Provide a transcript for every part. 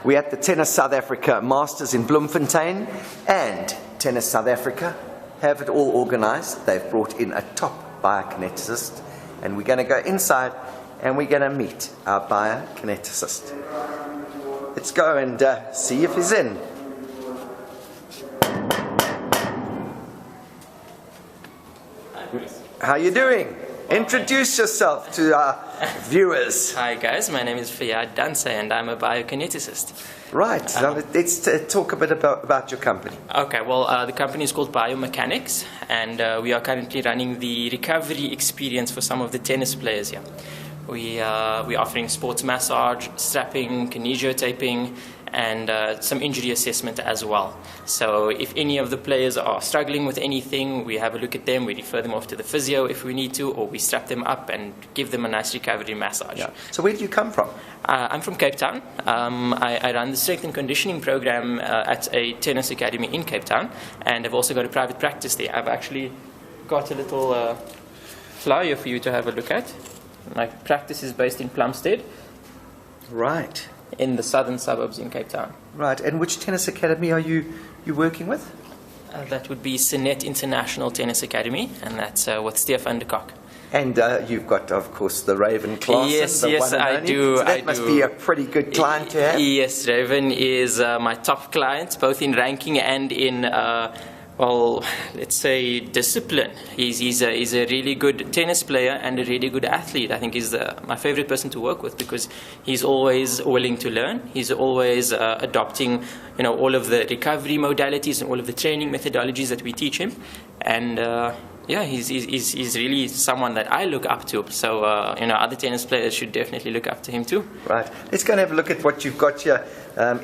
We're at the Tennis South Africa Masters in Bloemfontein, and Tennis South Africa have it all organised. They've brought in a top biokineticist, and we're going to go inside and we're going to meet our biokineticist. Let's go and see if he's in. How are you doing? Introduce yourself to our viewers. Hi guys, my name is Fayaadh Dhansay and I'm a biokineticist. Right, so let's talk a bit about your company. Okay, well the company is called MechaniX, and we are currently running the recovery experience for some of the tennis players here. We're offering sports massage, strapping, kinesiotaping, and some injury assessment as well. So if any of the players are struggling with anything, we have a look at them, we refer them off to the physio if we need to, or we strap them up and give them a nice recovery massage. Yeah. So where do you come from? I'm from Cape Town. I run the strength and conditioning program at a tennis academy in Cape Town, and I've also got a private practice there. I've actually got a little flyer for you to have a look at. My practice is based in Plumstead. Right. In the southern suburbs in Cape Town. Right, and which tennis academy are you working with? That would be Sinet International Tennis Academy, and that's with Stefan de Kock. And you've got, of course, the Raven class. Yes, I do. So that must be a pretty good client to have. Yes, Raven is my top client, both in ranking and in well, let's say discipline. He's a really good tennis player and a really good athlete. I think he's my favorite person to work with because he's always willing to learn. He's always adopting, all of the recovery modalities and all of the training methodologies that we teach him. And yeah, he's really someone that I look up to. So other tennis players should definitely look up to him too. Right. Let's go and have a look at what you've got here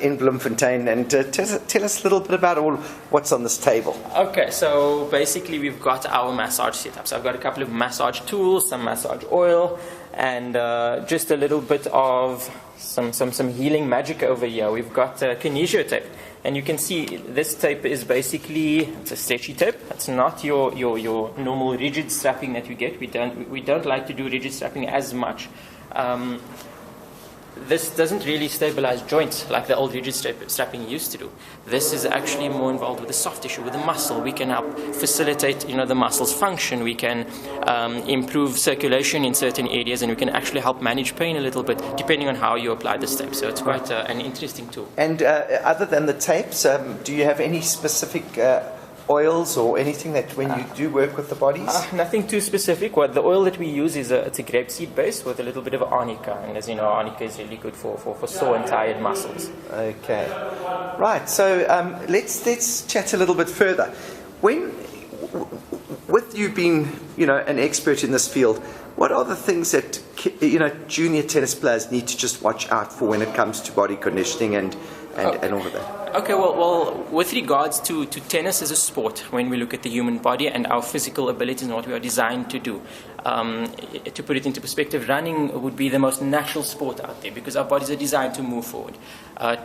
in Bloemfontein, and tell us a little bit about what's on this table. Okay, so basically we've got our massage setup. So I've got a couple of massage tools, some massage oil, and just a little bit of some healing magic over here. We've got kinesio tape. And you can see this tape is basically, it's a stretchy tape. It's not your normal rigid strapping that you get. We don't like to do rigid strapping as much. This doesn't really stabilize joints like the old rigid strapping used to do. This is actually more involved with the soft tissue, with the muscle. We can help facilitate, the muscle's function. We can improve circulation in certain areas, and we can actually help manage pain a little bit, depending on how you apply this tape. So it's quite an interesting tool. And other than the tapes, do you have any specific oils or anything that when you do work with the bodies? Nothing too specific. The oil that we use is it's a grapeseed base with a little bit of arnica, and as you know, arnica is really good for sore and tired muscles. Okay, right. So let's chat a little bit further. With you being an expert in this field, what are the things that junior tennis players need to just watch out for when it comes to body conditioning and all of that? Okay, well, with regards to tennis as a sport, when we look at the human body and our physical abilities and what we are designed to do, to put it into perspective, running would be the most natural sport out there because our bodies are designed to move forward.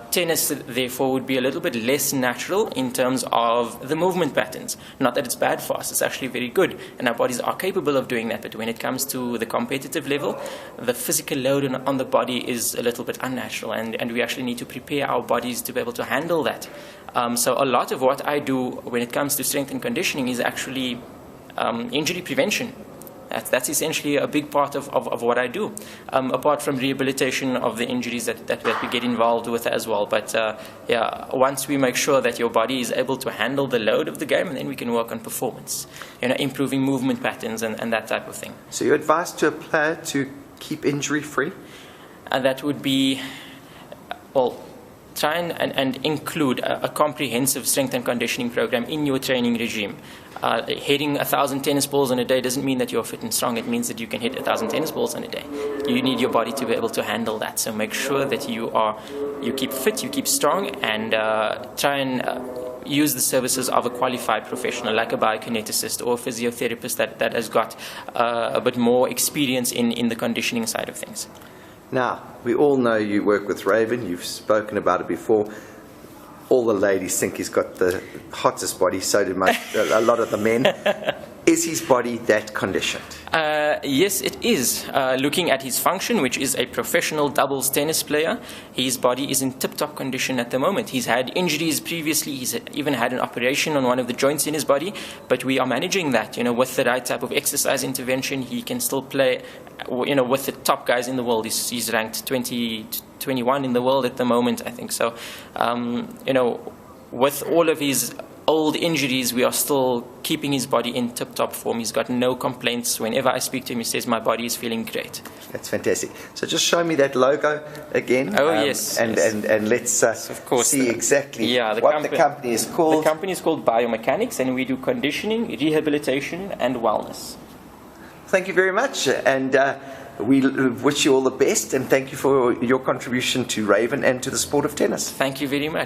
Tennis, therefore, would be a little bit less natural in terms of the movement patterns. Not that it's bad for us, it's actually very good, and our bodies are capable of doing that, but when it comes to the competitive level, the physical load on the body is a little bit unnatural, and we actually need to prepare our bodies to be able to handle that. So a lot of what I do when it comes to strength and conditioning is actually injury prevention. That's essentially a big part of what I do, apart from rehabilitation of the injuries that we get involved with as well. But yeah, once we make sure that your body is able to handle the load of the game, and then we can work on performance, improving movement patterns and that type of thing. So your advice to a player to keep injury free? And that would be, well, try and include a comprehensive strength and conditioning program in your training regime. Hitting 1,000 tennis balls in a day doesn't mean that you're fit and strong. It means that you can hit 1,000 tennis balls in a day. You need your body to be able to handle that. So make sure that you keep fit, you keep strong, and try and use the services of a qualified professional like a biokineticist or a physiotherapist that has got a bit more experience in the conditioning side of things. Now, we all know you work with Raven. You've spoken about it before. All the ladies think he's got the hottest body, so do a lot of the men. Is his body that conditioned? Yes, it is. Looking at his function, which is a professional doubles tennis player, his body is in tip-top condition at the moment. He's had injuries previously. He's even had an operation on one of the joints in his body, but we are managing that. With the right type of exercise intervention, he can still play, with the top guys in the world. He's ranked 21 in the world at the moment, I think. So, with all of his old injuries, we are still keeping his body in tip-top form. He's got no complaints. Whenever I speak to him, he says, my body is feeling great. That's fantastic. So just show me that logo again. Oh, yes. And let's of course, see exactly what the company is called. The company is called MechaniX, and we do conditioning, rehabilitation, and wellness. Thank you very much. And we wish you all the best, and thank you for your contribution to Raven and to the sport of tennis. Thank you very much.